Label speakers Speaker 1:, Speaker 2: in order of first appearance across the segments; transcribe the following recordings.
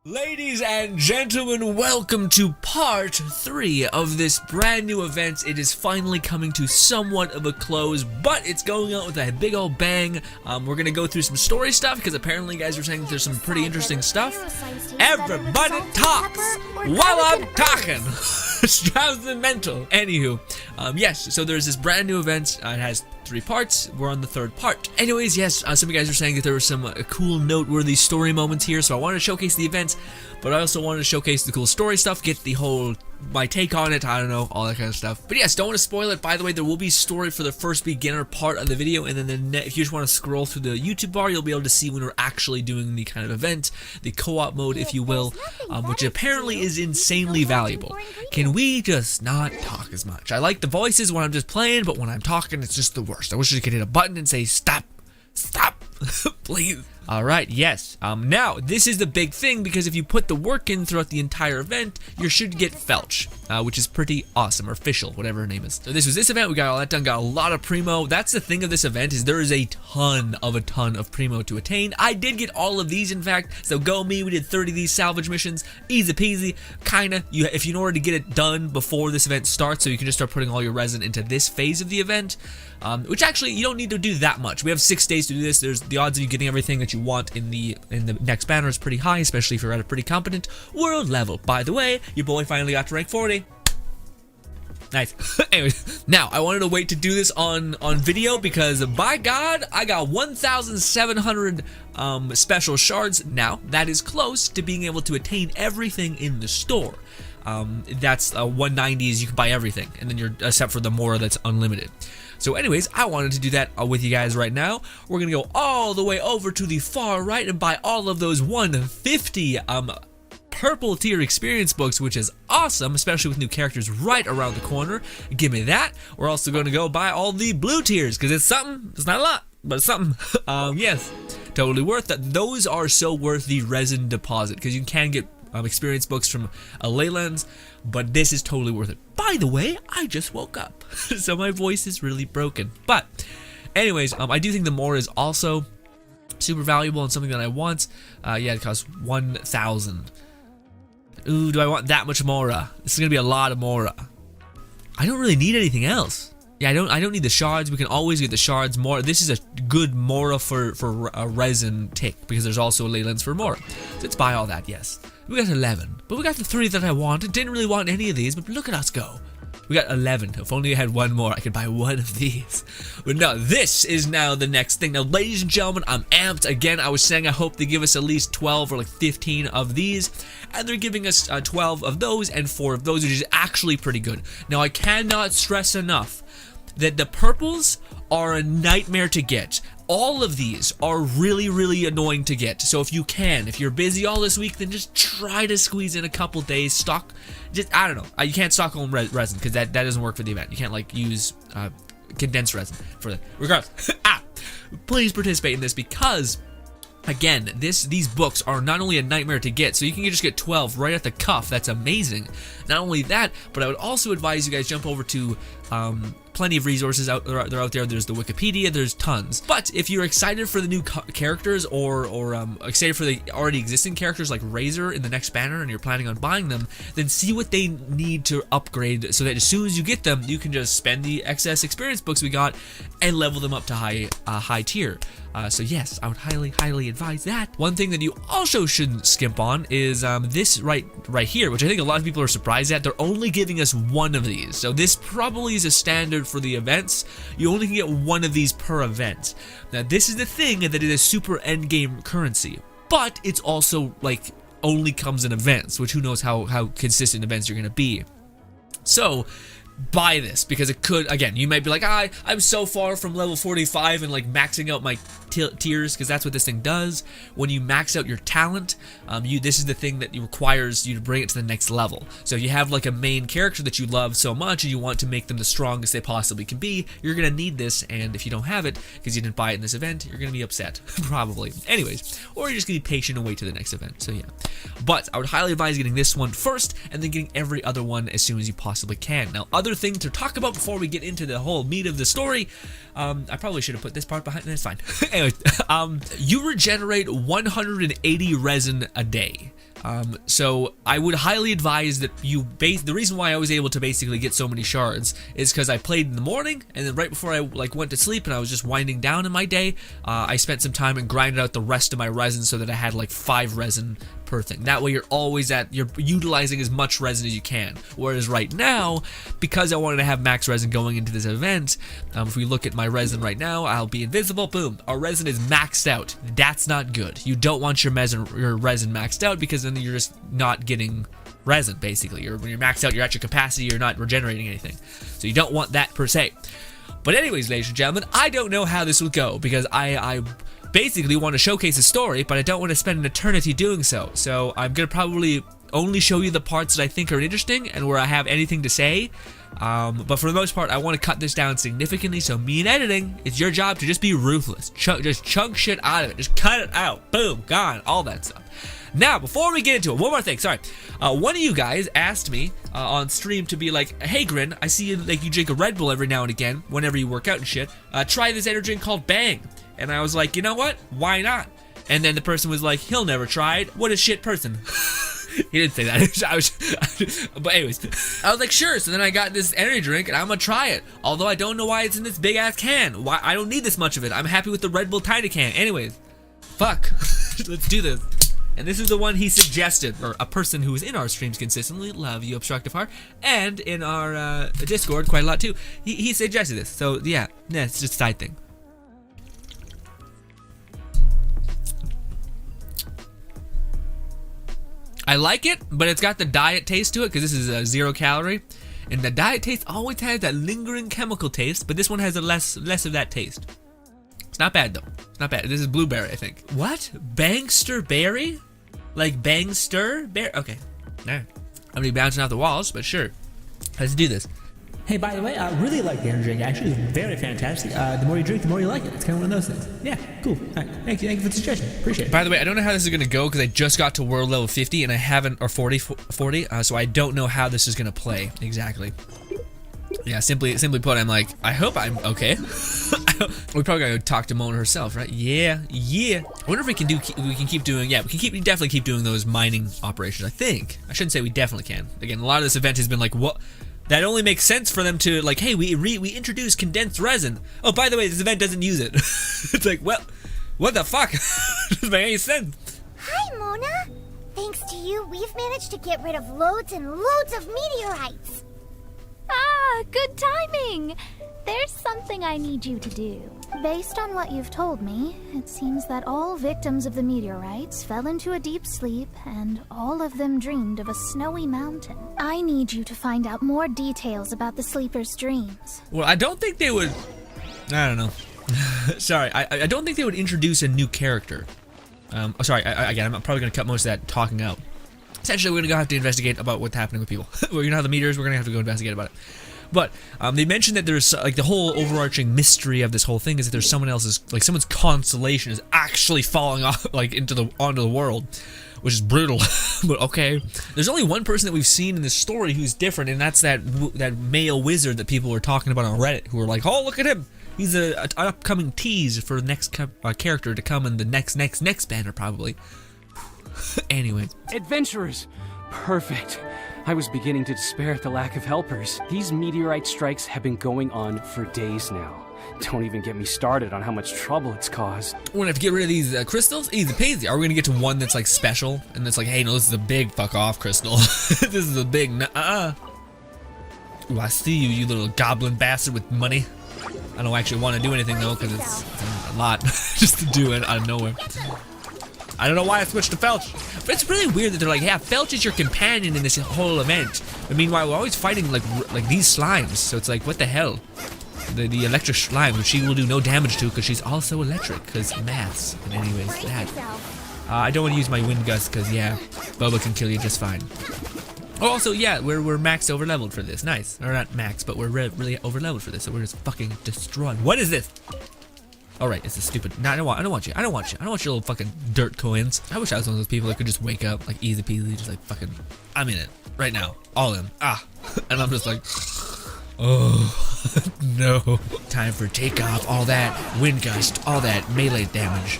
Speaker 1: Ladies and gentlemen, welcome to part 3 of this brand new event. It is finally coming to somewhat of a close, but it's going out with a big old bang. We're gonna go through some story stuff because apparently you guys were saying there's some pretty interesting stuff. Everybody talks while I'm talking. Drives me mental. Anywho, yes, so there's this brand new event. It has 3 parts. We're on the 3rd part. Anyways, yes, some of you guys are saying that there were some cool noteworthy story moments here, so I wanted to showcase the event, but I also wanted to showcase the cool story stuff, get the whole my take on it, I don't know, all that kind of stuff. But yes, don't want to spoil it. By the way, there will be story for the first beginner part of the video, and then if you just want to scroll through the YouTube bar, you'll be able to see when we're actually doing the kind of event, the co-op mode, if you will, which apparently is insanely valuable. Can we just not talk as much? I like the voices when I'm just playing, but when I'm talking, it's just the worst. I wish I could hit a button and say, stop, please. Alright, yes. Now, this is the big thing, because if you put the work in throughout the entire event, you should get Felch, which is pretty awesome, or Fischl, whatever her name is. So this was this event, we got all that done, got a lot of Primo. That's the thing of this event, is there is a ton of Primo to attain. I did get all of these, in fact, so go me, we did 30 of these salvage missions, easy peasy, kinda. If you know where to get it done before this event starts, so you can just start putting all your resin into this phase of the event, which actually, you don't need to do that much. We have 6 days to do this. There's the odds of you getting everything that you want in the next banner is pretty high, especially if you're at a pretty competent world level. By the way, your boy finally got to rank 40. Nice. Anyways, now I wanted to wait to do this on video because by God, I got 1,700 special shards. Now that is close to being able to attain everything in the store. That's 190s. You can buy everything, and then you're except for the Mora that's unlimited. So anyways, I wanted to do that with you guys right now. We're gonna go all the way over to the far right and buy all of those 150 purple tier experience books, which is awesome, especially with new characters right around the corner. Give me that. We're also gonna go buy all the blue tiers because it's something. It's not a lot, but it's something. Yes, totally worth that. Those are so worth the resin deposit because you can get experience books from Leylands, but this is totally worth it. By the way, I just woke up, so my voice is really broken. But anyways, I do think the Mora is also super valuable and something that I want. Yeah, it costs 1,000. Ooh, do I want that much Mora? This is gonna be a lot of Mora. I don't really need anything else. Yeah, I don't need the shards. We can always get the shards. Mora. This is a good Mora for a resin tick because there's also Leylands for Mora. So let's buy all that. Yes. We got 11, but we got the 3 that I wanted. Didn't really want any of these, but look at us go. We got 11. If only I had one more, I could buy one of these. But no, this is now the next thing. Now, ladies and gentlemen, I'm amped. Again, I was saying I hope they give us at least 12 or like 15 of these. And they're giving us 12 of those and 4 of those, which is actually pretty good. Now, I cannot stress enough that the purples are a nightmare to get. All of these are really, really annoying to get. So if you're busy all this week, then just try to squeeze in a couple days. Stock, I don't know. You can't stock home resin because that doesn't work for the event. You can't like use condensed resin for that. Regardless, please participate in this because, again, these books are not only a nightmare to get, so you can just get 12 right at the cuff. That's amazing. Not only that, but I would also advise you guys jump over to plenty of resources they're out there. There's the Wikipedia, there's tons. But if you're excited for the new characters or excited for the already existing characters like Razor in the next banner and you're planning on buying them, then see what they need to upgrade so that as soon as you get them, you can just spend the excess experience books we got and level them up to high tier. So yes, I would highly advise that. One thing that you also shouldn't skimp on is this right here, which I think a lot of people are surprised at. They're only giving us 1 of these. So this probably is a standard for the events. You only can get 1 of these per event. Now this is the thing, that it is super endgame currency, but it's also like only comes in events, which who knows how consistent events you're gonna be. So buy this because it could, again, you might be like, I'm so far from level 45 and like maxing out my tiers, because that's what this thing does. When you max out your talent, this is the thing that requires you to bring it to the next level. So if you have like a main character that you love so much and you want to make them the strongest they possibly can be, you're gonna need this, and if you don't have it because you didn't buy it in this event, you're gonna be upset probably. Anyways, or you're just gonna be patient and wait to the next event. So yeah, but I would highly advise getting this one first and then getting every other one as soon as you possibly can. Now, other thing to talk about before we get into the whole meat of the story, I probably should have put this part behind. That's fine. Anyway, you regenerate 180 resin a day. So I would highly advise that the reason why I was able to basically get so many shards is because I played in the morning, and then right before I went to sleep and I was just winding down in my day, I spent some time and grinded out the rest of my resin so that I had like 5 resin per thing. That way you're utilizing as much resin as you can. Whereas right now, because I wanted to have max resin going into this event, if we look at my resin right now, I'll be invisible, boom, our resin is maxed out. That's not good. You don't want your resin maxed out, because then you're just not getting resin, basically. When you're maxed out, you're at your capacity, you're not regenerating anything. So you don't want that per se. But anyways, ladies and gentlemen, I don't know how this will go, because I basically want to showcase a story, but I don't want to spend an eternity doing so. So I'm going to probably only show you the parts that I think are interesting and where I have anything to say. But for the most part, I want to cut this down significantly, so me and editing, it's your job to just be ruthless. Just chunk shit out of it. Just cut it out. Boom. Gone. All that stuff. Now, before we get into it, one more thing, sorry. One of you guys asked me on stream to be like, hey Grin, I see you drink a Red Bull every now and again, whenever you work out and shit. Try this energy drink called Bang. And I was like, you know what? Why not? And then the person was like, he'll never try it. What a shit person. He didn't say that. But anyways, I was like, sure. So then I got this energy drink and I'm gonna try it. Although I don't know why it's in this big ass can. Why? I don't need this much of it. I'm happy with the Red Bull tiny can. Anyways, fuck. Let's do this. And this is the one he suggested, or a person who is in our streams consistently, love you, Obstructive Heart, and in our Discord quite a lot too. He suggested this. So yeah, it's just a side thing. I like it, but it's got the diet taste to it, because this is a 0 calorie, and the diet taste always has that lingering chemical taste, but this one has a less of that taste. It's not bad though. It's not bad. This is blueberry, I think. What? Bangster berry? Like Bangster berry? Okay. Alright. I'm gonna be bouncing off the walls, but sure. Let's do this.
Speaker 2: Hey, by the way, I really like the energy drink. Actually, it's very fantastic. The more you drink, the more you like it. It's kind of one of those things. Yeah, cool. All right, thank you for the suggestion. Appreciate it.
Speaker 1: By the way, I don't know how this is going to go, because I just got to world level 50 and I haven't, or 40, so I don't know how this is going to play exactly. Yeah, simply put, I'm like, I hope I'm okay. We probably gotta talk to Mona herself, right? Yeah. I wonder if we can keep doing, yeah, we can definitely keep doing those mining operations, I think. I shouldn't say we definitely can. Again, a lot of this event has been like, what? That only makes sense for them to, like, hey, we introduced condensed resin. Oh, by the way, this event doesn't use it. It's like, well, what the fuck? Doesn't make any sense.
Speaker 3: Hi, Mona. Thanks to you, we've managed to get rid of loads and loads of meteorites.
Speaker 4: Ah, good timing. There's something I need you to do. Based on what you've told me, it seems that all victims of the meteorites fell into a deep sleep, and all of them dreamed of a snowy mountain. I need you to find out more details about the sleepers' dreams.
Speaker 1: Well, I don't think they would... I don't know. Sorry, I don't think they would introduce a new character. Sorry, again, I'm probably going to cut most of that talking out. Essentially, we're going to have to investigate about what's happening with people. We're going to have the meteors, we're going to have to go investigate about it. But they mentioned that there's like the whole overarching mystery of this whole thing is that there's someone's constellation is actually falling off like onto the world, which is brutal. But okay, there's only one person that we've seen in this story who's different, and that's that male wizard that people were talking about on Reddit, who were like, oh, look at him, he's an upcoming tease for the next character to come in the next banner probably. Anyway,
Speaker 5: adventurers, perfect. I was beginning to despair at the lack of helpers. These meteorite strikes have been going on for days now. Don't even get me started on how much trouble it's caused.
Speaker 1: We're gonna have to get rid of these crystals? Easy peasy. Are we gonna get to one that's like special? And it's like, hey, no, this is a big fuck off crystal. This is a big Ooh, I see you, you little goblin bastard with money. I don't actually want to do anything though, because it's a lot just to do it out of nowhere. I don't know why I switched to Felch, but it's really weird that they're like, yeah, Felch is your companion in this whole event. But meanwhile, we're always fighting like these slimes, so it's like, what the hell? The electric slime, which she will do no damage to because she's also electric, because maths. And anyways, that. I don't want to use my wind gust because, yeah, Boba can kill you just fine. Oh, also, yeah, we're max over leveled for this. Nice. Or not max, but we're really over leveled for this, so we're just fucking destroying. What is this? All right, it's a stupid. No, I don't want you. I don't want your little fucking dirt coins. I wish I was one of those people that could just wake up like easy peasy, just like fucking. I'm in it right now, all in. And I'm just like, Oh, no. Time for takeoff, all that wind gust, all that melee damage.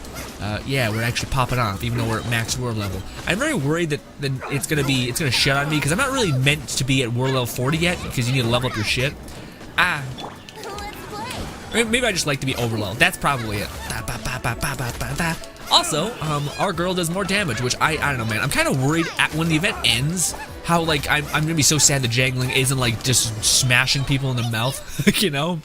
Speaker 1: Yeah, we're actually popping off, even though we're at max world level. I'm very worried that it's gonna shut on me, because I'm not really meant to be at world level 40 yet, because you need to level up your shit. Maybe I just like to be overleveled. That's probably it. Also, our girl does more damage, which I don't know, man. I'm kind of worried when the event ends, how like I'm gonna be so sad the jangling isn't like just smashing people in the mouth, you know?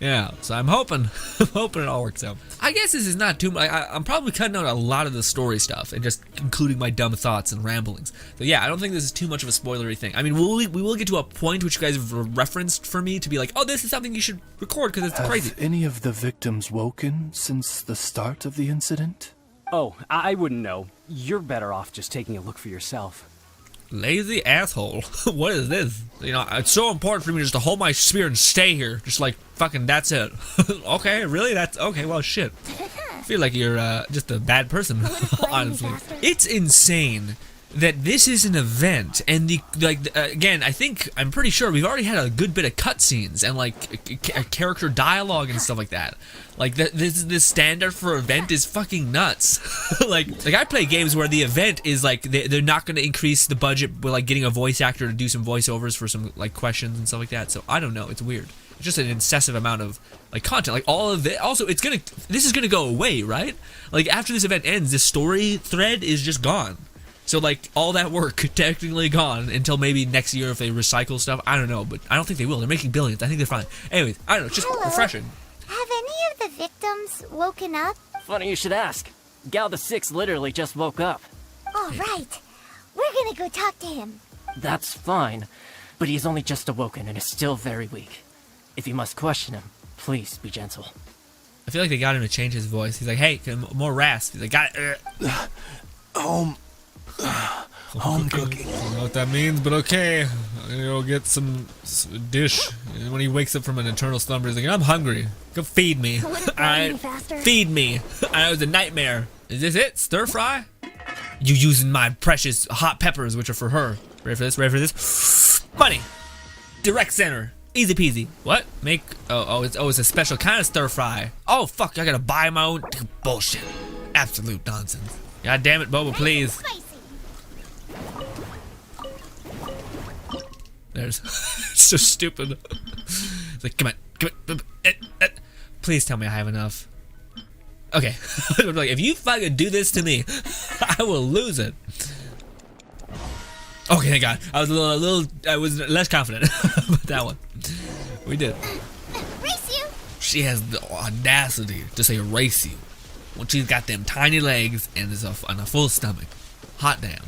Speaker 1: Yeah, so I'm hoping it all works out. I guess this is not too much. I'm probably cutting out a lot of the story stuff and just including my dumb thoughts and ramblings. So yeah, I don't think this is too much of a spoilery thing. I mean, we will get to a point which you guys have referenced for me to be like, oh, this is something you should record because it's crazy.
Speaker 6: Have any of the victims woken since the start of the incident?
Speaker 5: Oh, I wouldn't know. You're better off just taking a look for yourself.
Speaker 1: Lazy asshole. What is this? You know, it's so important for me just to hold my spear and stay here. Just like, fucking, that's it. Okay, really? That's, okay, well, shit. I feel like you're just a bad person, honestly. It's insane that this is an event, and again, I'm pretty sure we've already had a good bit of cutscenes and like character dialogue and stuff like that. Like this standard for event is fucking nuts. like I play games where the event is like they're not going to increase the budget with like getting a voice actor to do some voiceovers for some like questions and stuff like that. So I don't know, it's weird. It's just an excessive amount of like content, like all of it. Also, this is gonna go away, right? Like after this event ends, this story thread is just gone. So like all that work technically gone until maybe next year if they recycle stuff. I don't know, but I don't think they will. They're making billions. I think they're fine. Anyways, I don't know. It's just refreshing.
Speaker 3: Have any of the victims woken up?
Speaker 7: Funny you should ask. Gal the Sixth literally just woke up.
Speaker 3: All right. We're gonna go talk to him.
Speaker 7: That's fine, but he's only just awoken and is still very weak. If you must question him, please be gentle.
Speaker 1: I feel like they got him to change his voice. He's like, hey, more rasp. He's like, got it.
Speaker 6: Home cooking.
Speaker 1: I don't know what that means, but okay. I'm gonna go get some dish. And when he wakes up from an eternal slumber, he's like, I'm hungry. Go feed me. Alright, feed me. I was a nightmare. Is this it? Stir fry? You using my precious hot peppers, which are for her. Ready for this? Ready for this? Money. Direct center. Easy peasy. What? It's a special kind of stir fry. Oh fuck! I gotta buy my own. Bullshit. Absolute nonsense. God damn it, Boba, please. There's. It's so stupid. It's like, come on. Please tell me I have enough. Okay. Like, if you fucking do this to me, I will lose it. Okay, thank God. I was less confident about that one. We did.
Speaker 3: Race you!
Speaker 1: She has the audacity to say race you when she's got them tiny legs and is on a full stomach. Hot damn.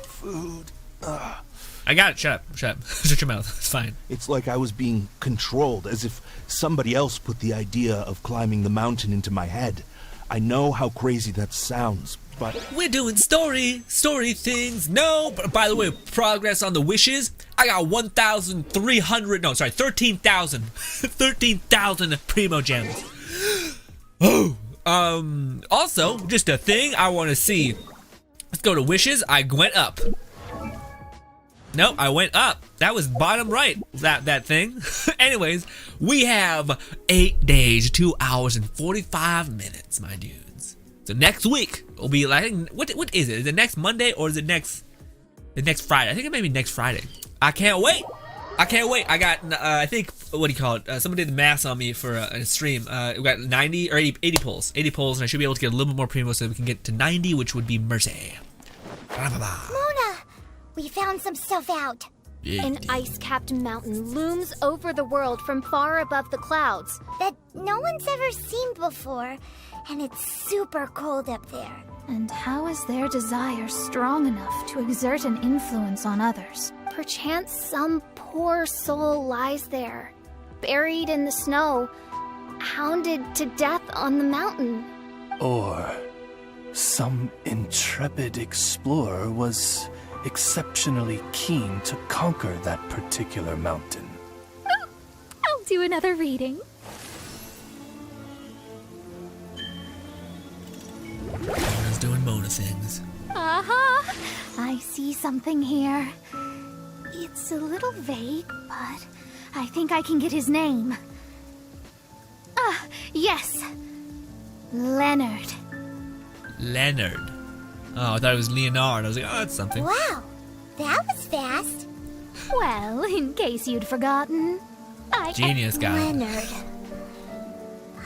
Speaker 6: Food.
Speaker 1: I got it. Shut up. Shut up. Shut your mouth. It's fine.
Speaker 6: It's like I was being controlled, as if somebody else put the idea of climbing the mountain into my head. I know how crazy that sounds, but...
Speaker 1: We're doing story things. No, but by the way, progress on the wishes. I got 13,000 primo gems. Oh, also, just a thing I want to see. Let's go to wishes. I went up. Nope, I went up. That was bottom right, that thing. Anyways, we have 8 days, 2 hours, and 45 minutes, my dudes. So next week will be like, what is it? Is it next Monday or is it next Friday? I think it may be next Friday. I can't wait. I can't wait. I got, I think, what do you call it? Somebody did the math on me for a stream. We got 90 or 80 pulls. 80 pulls, and I should be able to get a little bit more primo so that we can get to 90, which would be mercy.
Speaker 3: Mona, we found some stuff out.
Speaker 8: An ice-capped mountain looms over the world from far above the clouds.
Speaker 3: That no one's ever seen before, and it's super cold up there.
Speaker 4: And how is their desire strong enough to exert an influence on others?
Speaker 8: Perchance some poor soul lies there, buried in the snow, hounded to death on the mountain.
Speaker 6: Or some intrepid explorer was exceptionally keen to conquer that particular mountain.
Speaker 8: I'll do another reading.
Speaker 1: Mona's doing Mona things.
Speaker 4: I see something here. It's a little vague, but I think I can get his name. Ah, yes. Leonard.
Speaker 1: Leonard. Oh, I thought it was Leonard. I was like, oh, that's something.
Speaker 3: Wow, that was fast.
Speaker 4: Well, in case you'd forgotten,
Speaker 1: Genius guy.
Speaker 3: Leonard.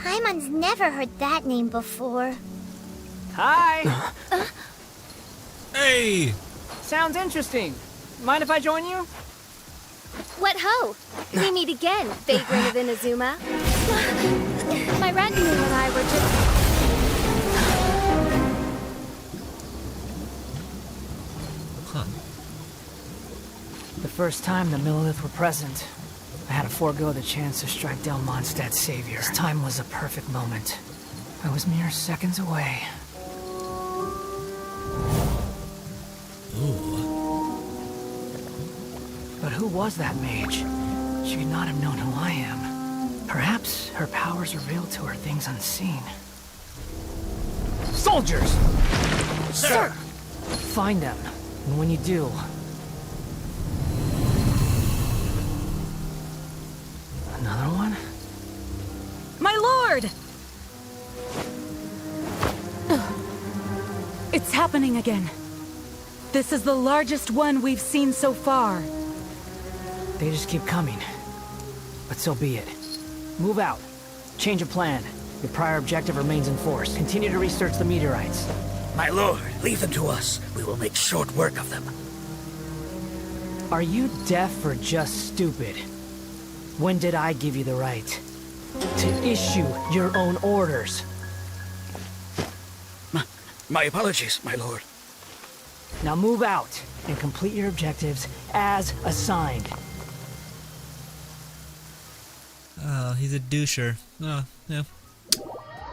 Speaker 3: Paimon's never heard that name before.
Speaker 9: Hi!
Speaker 1: Hey!
Speaker 9: Sounds interesting. Mind if I join you?
Speaker 8: What ho! We meet again, vagrant of Inazuma.
Speaker 4: My retinue and I were just...
Speaker 1: Huh.
Speaker 9: The first time the Millilith were present, I had to forego the chance to strike Del Mondstadt's savior. This time was a perfect moment. I was mere seconds away. But who was that mage? She could not have known who I am. Perhaps her powers revealed to her things unseen. Soldiers!
Speaker 1: Sir!
Speaker 9: Find them, and when you do... Another one?
Speaker 10: My lord! It's happening again. This is the largest one we've seen so far.
Speaker 9: They just keep coming. But so be it. Move out. Change of plan. Your prior objective remains in force. Continue to research the meteorites.
Speaker 11: My lord, leave them to us. We will make short work of them.
Speaker 9: Are you deaf or just stupid? When did I give you the right to issue your own orders?
Speaker 11: My apologies, my lord.
Speaker 9: Now move out and complete your objectives as assigned.
Speaker 1: Oh, he's a doucher. Oh, yeah.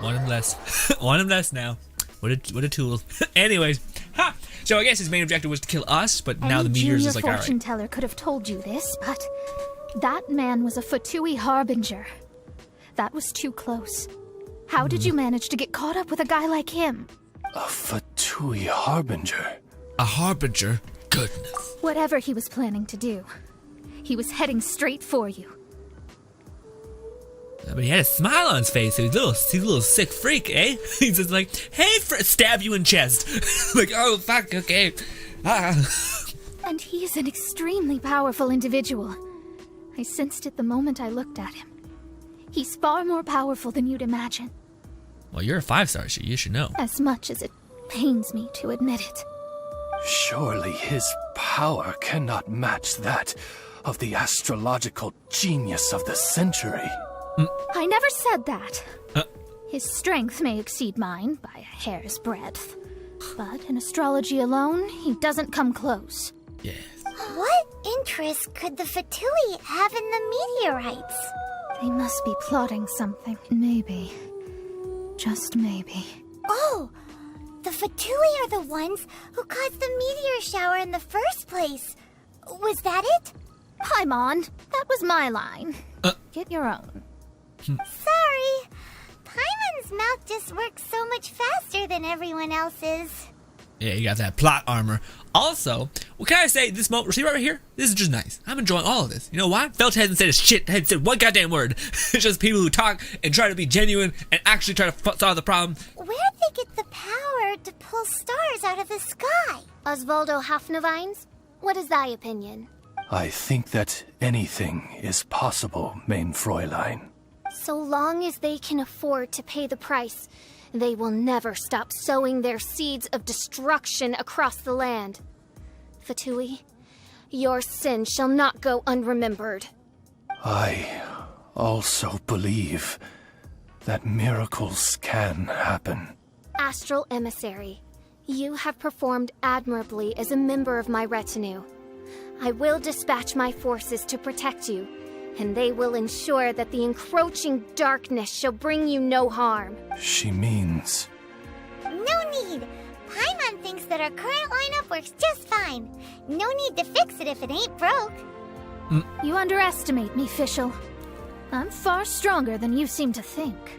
Speaker 1: One him less. One him less now. What a tool. Anyways, ha! So I guess his main objective was to kill us, but now
Speaker 4: Any
Speaker 1: the meteors is
Speaker 4: junior
Speaker 1: like,
Speaker 4: fortune
Speaker 1: alright.
Speaker 4: teller could have told you this, but that man was a Fatui harbinger. That was too close. How did you manage to get caught up with a guy like him?
Speaker 12: A Fatui harbinger?
Speaker 1: A harbinger? Goodness.
Speaker 4: Whatever he was planning to do, he was heading straight for you.
Speaker 1: But he had a smile on his face. He's a little sick freak, eh? He's just like, hey, stab you in chest. Like, oh, fuck, okay. Ah.
Speaker 4: And he is an extremely powerful individual. I sensed it the moment I looked at him. He's far more powerful than you'd imagine.
Speaker 1: Well, you're a 5-star, so you should know.
Speaker 4: As much as it pains me to admit it.
Speaker 12: Surely his power cannot match that of the astrological genius of the century.
Speaker 4: I never said that. His strength may exceed mine by a hair's breadth. But in astrology alone, he doesn't come close.
Speaker 1: Yes.
Speaker 3: What interest could the Fatui have in the meteorites?
Speaker 4: They must be plotting something. Maybe. Just maybe.
Speaker 3: Oh, the Fatui are the ones who caused the meteor shower in the first place. Was that it?
Speaker 4: Paimon, that was my line. Get your own.
Speaker 3: Sorry. Paimon's mouth just works so much faster than everyone else's.
Speaker 1: Yeah, you got that plot armor. Also, what can I say? This moment, see right here? This is just nice. I'm enjoying all of this. You know why? Felch hasn't said a shit. Hasn't said one goddamn word. It's just people who talk and try to be genuine and actually try to solve the problem.
Speaker 3: Where'd they get the power to pull stars out of the sky?
Speaker 8: Osvaldo Hafnavines? What is thy opinion?
Speaker 12: I think that anything is possible, main Fräulein.
Speaker 8: So long as they can afford to pay the price, they will never stop sowing their seeds of destruction across the land. Fatui, your sin shall not go unremembered.
Speaker 12: I also believe that miracles can happen.
Speaker 8: Astral Emissary, you have performed admirably as a member of my retinue. I will dispatch my forces to protect you, and they will ensure that the encroaching darkness shall bring you no harm.
Speaker 12: She means...
Speaker 3: No need. Paimon thinks that our current lineup works just fine. No need to fix it if it ain't broke.
Speaker 4: You underestimate me, Fischl. I'm far stronger than you seem to think.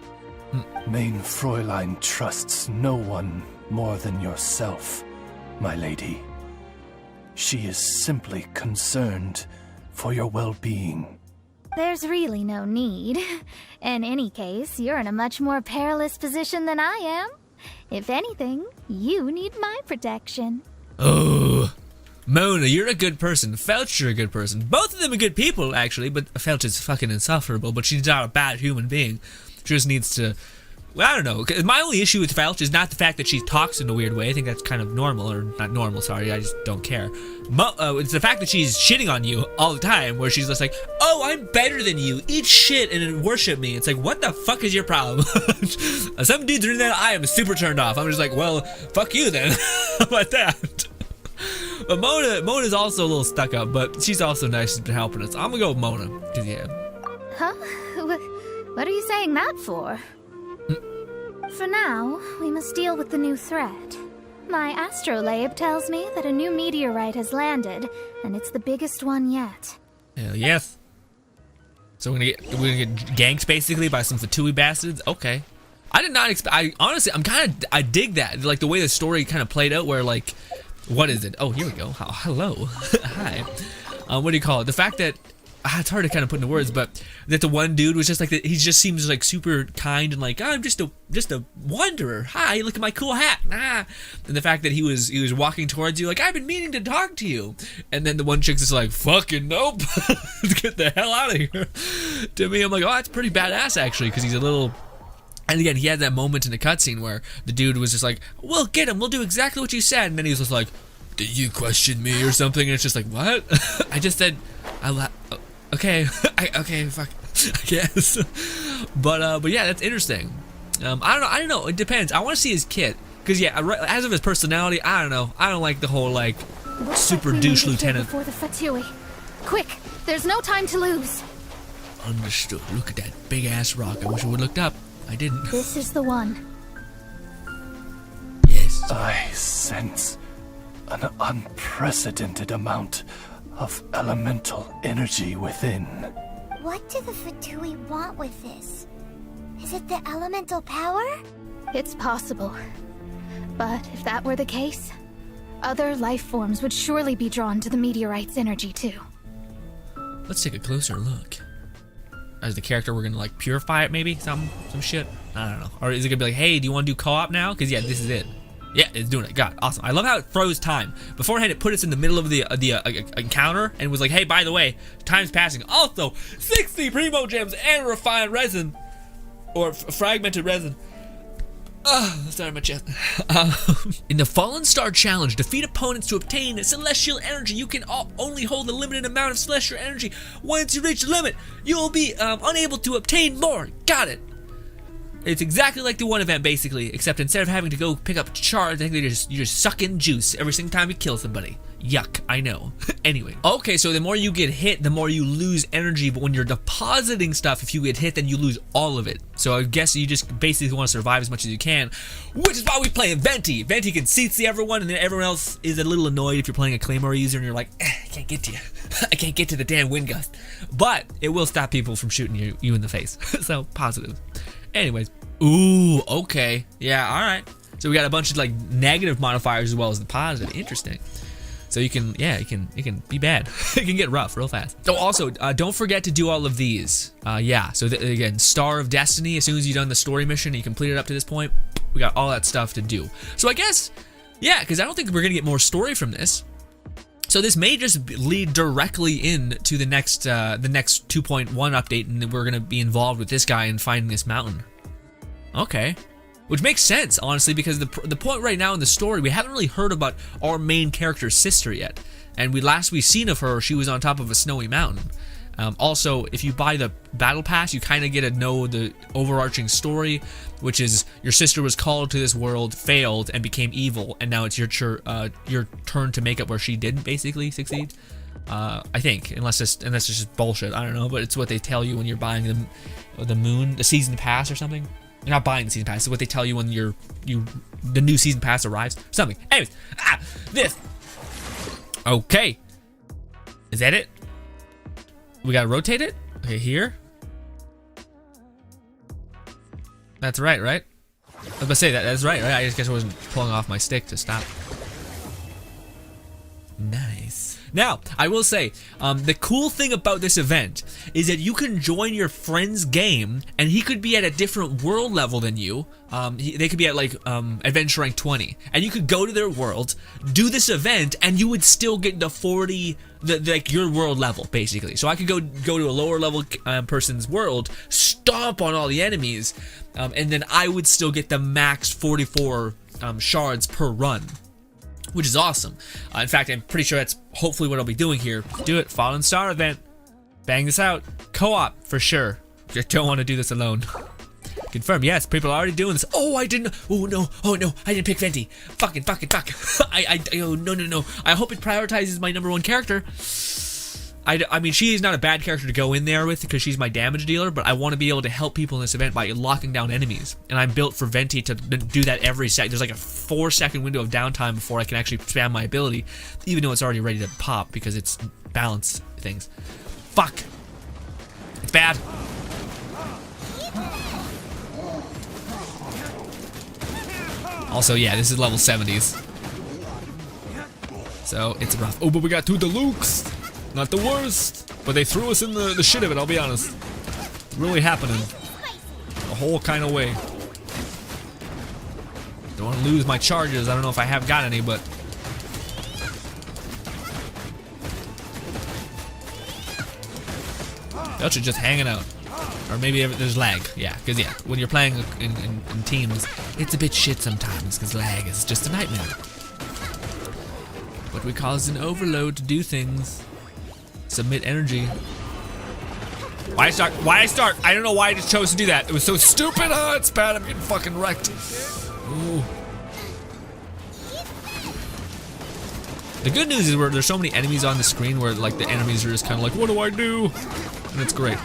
Speaker 12: Main Fräulein trusts no one more than yourself, my lady. She is simply concerned for your well-being.
Speaker 4: There's really no need. In any case, you're in a much more perilous position than I am. If anything, you need my protection.
Speaker 1: Oh, Mona, you're a good person. Felch, you're a good person. Both of them are good people, actually, but Felch is fucking insufferable, but she's not a bad human being. She just needs to... Well, I don't know. My only issue with Felch is not the fact that she talks in a weird way. I think that's kind of normal, or not normal, sorry, I just don't care. It's the fact that she's shitting on you all the time, where she's just like, oh, I'm better than you, eat shit and worship me. It's like, what the fuck is your problem? Some dudes are in that, I am super turned off. I'm just like, well, fuck you then. How about that? But Mona's also a little stuck up, but she's also nice and helping us. I'm gonna go with Mona, cause yeah.
Speaker 4: Huh? What are you saying that for? For now, we must deal with the new threat. My astrolabe tells me that a new meteorite has landed, and it's the biggest one yet.
Speaker 1: Hell yes. So we're gonna get ganked basically by some Fatui bastards? Okay. I did not expect, honestly, I dig that. Like the way the story kind of played out where like, what is it? Oh, here we go. Oh, hello. Hi. What do you call it? The fact that, it's hard to kind of put into words, but that the one dude was just like, he just seems like super kind and like, oh, I'm just a wanderer. Hi, look at my cool hat. Nah. And the fact that he was walking towards you like, I've been meaning to talk to you. And then the one chick's just like, fucking nope. Get the hell out of here. To me, I'm like, oh, that's pretty badass actually, because he's a little... And again, he had that moment in the cutscene where the dude was just like, we'll get him, we'll do exactly what you said. And then he was just like, did you question me or something? And it's just like, what? I just said, okay, okay, fuck, I guess. But yeah, that's interesting. I don't know, it depends. I want to see his kit. Because yeah, as of his personality, I don't know. I don't like the whole like, super douche lieutenant.
Speaker 4: Before the Fatui. Quick, there's no time to lose.
Speaker 1: Understood. Look at that big ass rock. I wish I would have looked up. I didn't.
Speaker 4: This is the one.
Speaker 1: Yes.
Speaker 12: I sense an unprecedented amount of elemental energy within.
Speaker 3: What do the Fatui want with this? Is it the elemental power?
Speaker 4: It's possible. But if that were the case, other life forms would surely be drawn to the meteorite's energy too.
Speaker 1: Let's take a closer look. As the character, we're gonna like purify it, maybe some shit. I don't know. Or is it gonna be like, hey, do you want to do co-op now? Because yeah, this is it. Yeah, it's doing it. God, awesome. I love how it froze time. Beforehand, it put us in the middle of the encounter and was like, hey, by the way, time's passing. Also, 60 primo gems and refined resin, or fragmented resin. Sorry, my chest. In the Fallen Star Challenge, defeat opponents to obtain celestial energy. You can only hold a limited amount of celestial energy. Once you reach the limit, you will be unable to obtain more. Got it. It's exactly like the one event, basically, except instead of having to go pick up shards, I think you just suck in juice every single time you kill somebody. Yuck, I know. Anyway. Okay, so the more you get hit, the more you lose energy, but when you're depositing stuff, if you get hit, then you lose all of it. So I guess you just basically want to survive as much as you can, which is why we play Venti. Venti can see everyone, and then everyone else is a little annoyed if you're playing a Claymore user and you're like, I can't get to you. I can't get to the damn wind gust. But it will stop people from shooting you in the face. So, positive. Anyways, ooh, okay, yeah, all right. So we got a bunch of like negative modifiers as well as the positive. Interesting. So you can, yeah, it can be bad. It can get rough real fast. So also, don't forget to do all of these. Yeah. So again, Star of Destiny. As soon as you've done the story mission, and you complete it up to this point, we got all that stuff to do. So I guess, yeah, because I don't think we're gonna get more story from this. So this may just lead directly into the next 2.1 update, and then we're gonna be involved with this guy and finding this mountain. Okay, which makes sense honestly, because the point right now in the story, we haven't really heard about our main character's sister yet, and last we seen of her, she was on top of a snowy mountain. Also, if you buy the battle pass, you kind of get to know the overarching story, which is your sister was called to this world, failed, and became evil, and now it's your turn to make up where she didn't basically succeed. I think, unless it's just bullshit. I don't know, but it's what they tell you when you're buying the season pass or something. You're not buying the season pass. It's what they tell you when the new season pass arrives. Something. Anyways, this. Okay. Is that it? We gotta rotate it? Okay, here. That's right? I was gonna say that's right? I just guess I wasn't pulling off my stick to stop. Nice. Now, I will say, the cool thing about this event is that you can join your friend's game, and he could be at a different world level than you. They could be at like adventure rank 20, and you could go to their world, do this event, and you would still get the 40, like your world level, basically. So I could go to a lower level person's world, stomp on all the enemies, and then I would still get the max 44 shards per run, which is awesome. In fact, I'm pretty sure that's hopefully what I'll be doing here. Do it, Fallen Star event. Bang this out. Co-op, for sure. You don't want to do this alone. Confirm, yes, people are already doing this. Oh, I didn't, oh no, I didn't pick Venti. Fuck. Oh, no. I hope it prioritizes my #1 character. I mean, she is not a bad character to go in there with because she's my damage dealer, but I want to be able to help people in this event by locking down enemies. And I'm built for Venti to do that every second. There's like a 4-second window of downtime before I can actually spam my ability, even though it's already ready to pop because it's balanced things. Fuck. It's bad. Also, yeah, this is level 70s. So, it's rough. Oh, but we got 2 Deluxe. Not the worst, but they threw us in the shit of it, I'll be honest. Really happening. A whole kind of way. Don't want to lose my charges. I don't know if I have got any, but... Belch are just hanging out. Or maybe there's lag. Yeah, because yeah, when you're playing in teams, it's a bit shit sometimes, because lag is just a nightmare. What we call is an overload to do things. Submit energy. Why I start? I don't know why I just chose to do that. It was so stupid. Oh, it's bad. I'm getting fucking wrecked. Ooh. The good news is there's so many enemies on the screen where like the enemies are just kind of like, what do I do? And it's great.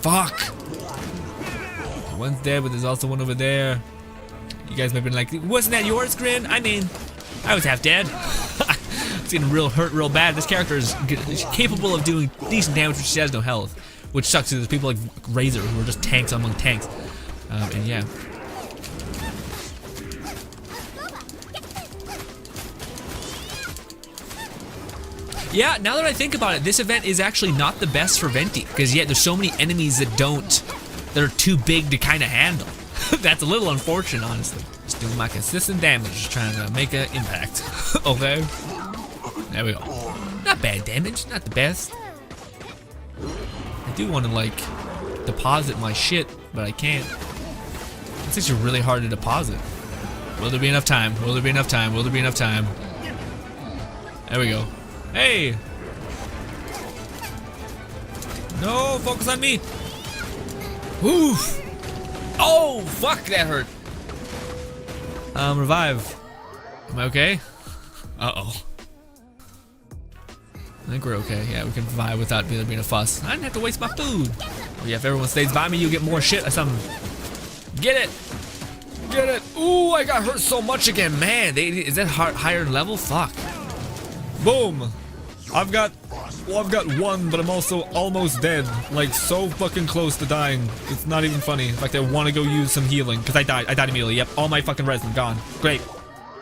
Speaker 1: Fuck. One's dead, but there's also one over there. You guys might have been like, wasn't that yours, Grin? I mean, I was half dead. It's getting real hurt real bad. This character is capable of doing decent damage, but she has no health. Which sucks, because there's people like Razor who are just tanks among tanks. And yeah. Yeah, now that I think about it, this event is actually not the best for Venti. Because yeah, there's so many enemies that are too big to kind of handle. That's a little unfortunate, honestly. Just doing my consistent damage, trying to make an impact. Okay. There we go. Not bad damage, not the best. I do want to, like, deposit my shit, but I can't. It's actually really hard to deposit. Will there be enough time? Will there be enough time? Will there be enough time? There we go. Hey! No, focus on me! Oof! Oh, fuck, that hurt. Revive. Am I okay? Uh-oh. I think we're okay. Yeah, we can revive without there being a fuss. I didn't have to waste my food. Oh, yeah, if everyone stays by me, you get more shit or something. Get it! Get it! Ooh, I got hurt so much again. Man, is that higher level? Fuck. Boom! I've got one, but I'm also almost dead. Like, so fucking close to dying. It's not even funny. In fact, I want to go use some healing, because I died immediately. Yep, all my fucking resin gone. Great.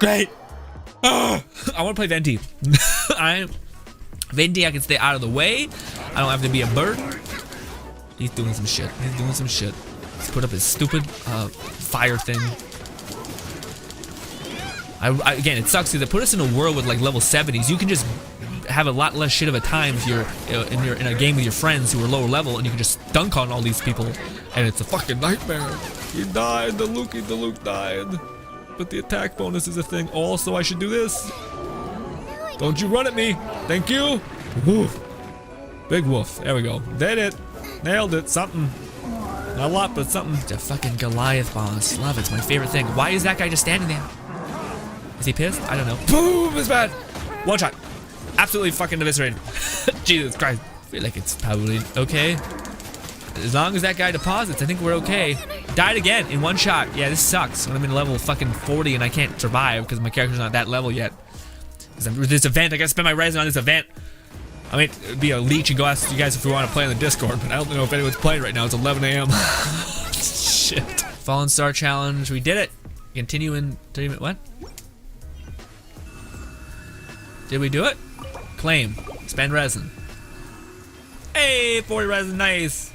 Speaker 1: Great! I want to play Venti. Venti, I can stay out of the way. I don't have to be a burden. He's doing some shit. He's doing some shit. Let's put up his stupid fire thing. Again, it sucks because they put us in a world with like level 70s. You can just have a lot less shit of a time if you're in a game with your friends who are lower level, and you can just dunk on all these people, and it's a fucking nightmare. He died. The Luke died. But the attack bonus is a thing. Also, I should do this. Don't you run at me. Thank you. Woof. Big woof. There we go. Did it. Nailed it. Something. Not a lot, but something. The fucking Goliath boss. Love it. It's my favorite thing. Why is that guy just standing there? Is he pissed? I don't know. Boom! It's bad. One shot. Absolutely fucking eviscerated. Jesus Christ. I feel like it's probably okay. As long as that guy deposits, I think we're okay. Died again in one shot. Yeah, this sucks. When I'm in level fucking 40 and I can't survive because my character's not that level yet. This event, I gotta spend my resin on this event. I mean, it'd be a leech and go ask you guys if we want to play on the Discord, but I don't know if anyone's playing right now. It's 11 AM. Shit. Fallen Star Challenge. We did it. Continue in 30 minutes. What? Did we do it? Claim. Spend resin. Hey, 40 resin. Nice.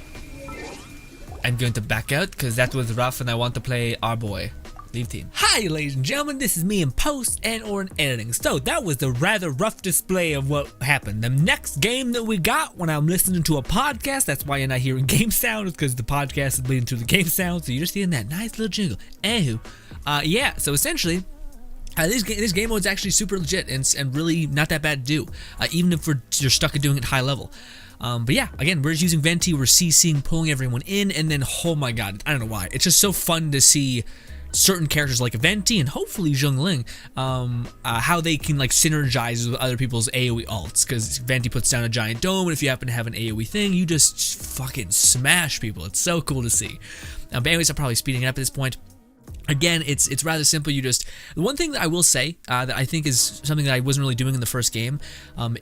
Speaker 1: I'm going to back out because that was rough and I want to play our boy. Leave team. Hi ladies and gentlemen, this is me in post and or in editing. So that was the rather rough display of what happened. The next game that we got when I'm listening to a podcast, that's why you're not hearing game sounds, because the podcast is leading to the game sound, so you're just hearing that nice little jingle. Anywho, yeah, so essentially, this game mode's actually super legit and really not that bad to do, even if you're stuck at doing it high level. But yeah, again, we're just using Venti, we're CCing, pulling everyone in, and then, oh my god, I don't know why. It's just so fun to see certain characters like Venti and hopefully Zhongling, how they can like synergize with other people's AoE ults, because Venti puts down a giant dome, and if you happen to have an AoE thing, you just fucking smash people. It's so cool to see. But anyways, I'm probably speeding it up at this point. Again, it's rather simple. The one thing that I will say that I think is something that I wasn't really doing in the first game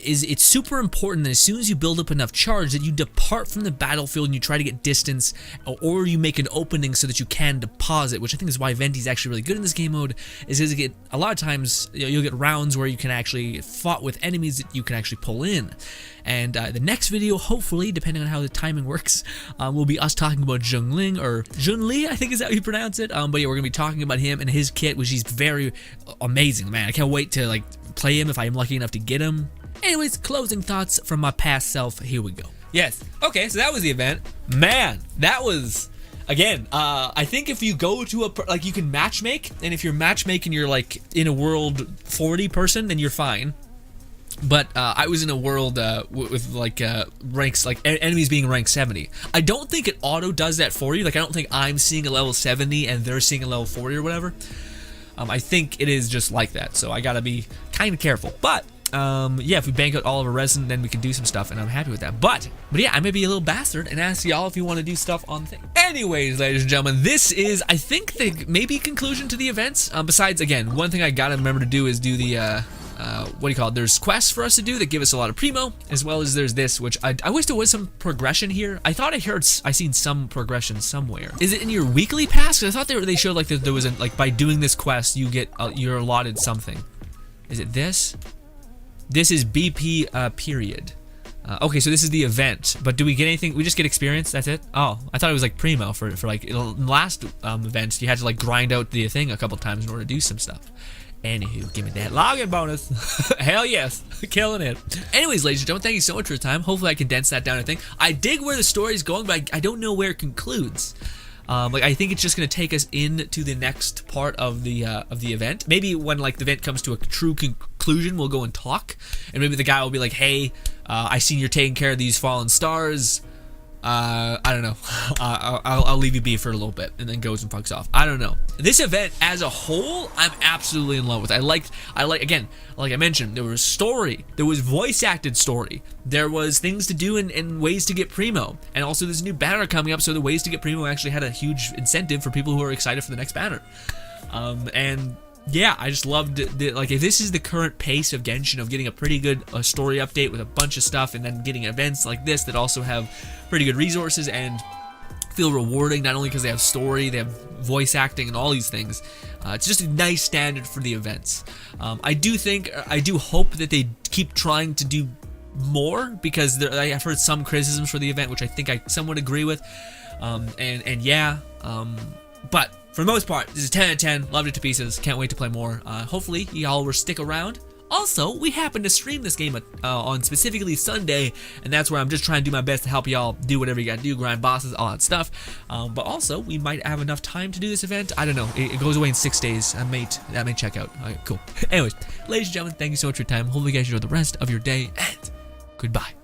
Speaker 1: is it's super important that as soon as you build up enough charge that you depart from the battlefield and you try to get distance, or you make an opening so that you can deposit, which I think is why Venti's actually really good in this game mode, is because a lot of times you'll get rounds where you can actually fight with enemies that you can actually pull in. And the next video, hopefully, depending on how the timing works, will be us talking about Zhongling, or Zhongli, I think is how you pronounce it. But yeah, we're gonna be talking about him and his kit, which is very amazing, man. I can't wait to like play him if I'm lucky enough to get him. Anyways, closing thoughts from my past self. Here we go. Yes. Okay, so that was the event. Man, that was. Again, I think if you go to like you can matchmake, and if you're matchmaking, you're like in a world 40 person, then you're fine. But I was in a world with like ranks, like enemies being ranked 70. I don't think it auto does that for you. Like I don't think I'm seeing a level 70 and they're seeing a level 40 or whatever. I think it is just like that. So I gotta be kind of careful. But yeah, if we bank out all of our resin, then we can do some stuff, and I'm happy with that. But yeah, I may be a little bastard and ask y'all if you want to do stuff on the thing. Anyways, ladies and gentlemen, this is, I think, the maybe conclusion to the events. Besides, again, one thing I gotta remember to do is do the what do you call it? There's quests for us to do that give us a lot of primo, as well as there's this, which I wish there was some progression here. I thought I seen some progression somewhere. Is it in your weekly pass? Because I thought they showed like that there was like by doing this quest you get you're allotted something. Is it this? This is BP period. Okay, so this is the event, but do we get anything? We just get experience. That's it. Oh, I thought it was like primo for like in the last events you had to like grind out the thing a couple times in order to do some stuff. Anywho, give me that login bonus. Hell yes, killing it. Anyways, ladies and gentlemen, thank you so much for your time. Hopefully I condense that down. I dig where the story is going, but I don't know where it concludes. Like I think it's just gonna take us into the next part of the event. Maybe when like the event comes to a true conclusion, we'll go and talk, and maybe the guy will be like, "Hey, I seen you're taking care of these fallen stars. I don't know. I'll leave you be for a little bit," and then goes and fucks off. I don't know. This event as a whole, I'm absolutely in love with. I like again, like I mentioned, there was story, there was voice acted story, there was things to do and ways to get primo, and also there's a new banner coming up, so the ways to get primo actually had a huge incentive for people who are excited for the next banner. And yeah, I just loved like if this is the current pace of Genshin, of getting a pretty good story update with a bunch of stuff, and then getting events like this that also have pretty good resources and feel rewarding, not only because they have story, they have voice acting and all these things. It's just a nice standard for the events. I do hope that they keep trying to do more, because I've heard some criticisms for the event, which I think I somewhat agree with. But for the most part, this is 10 out of 10. Loved it to pieces. Can't wait to play more. Hopefully, y'all will stick around. Also, we happen to stream this game on specifically Sunday, and that's where I'm just trying to do my best to help y'all do whatever you gotta do, grind bosses, all that stuff. But also, we might have enough time to do this event. I don't know. It goes away in 6 days. That may check out. All right, cool. Anyways, ladies and gentlemen, thank you so much for your time. Hopefully, you guys enjoy the rest of your day, and goodbye.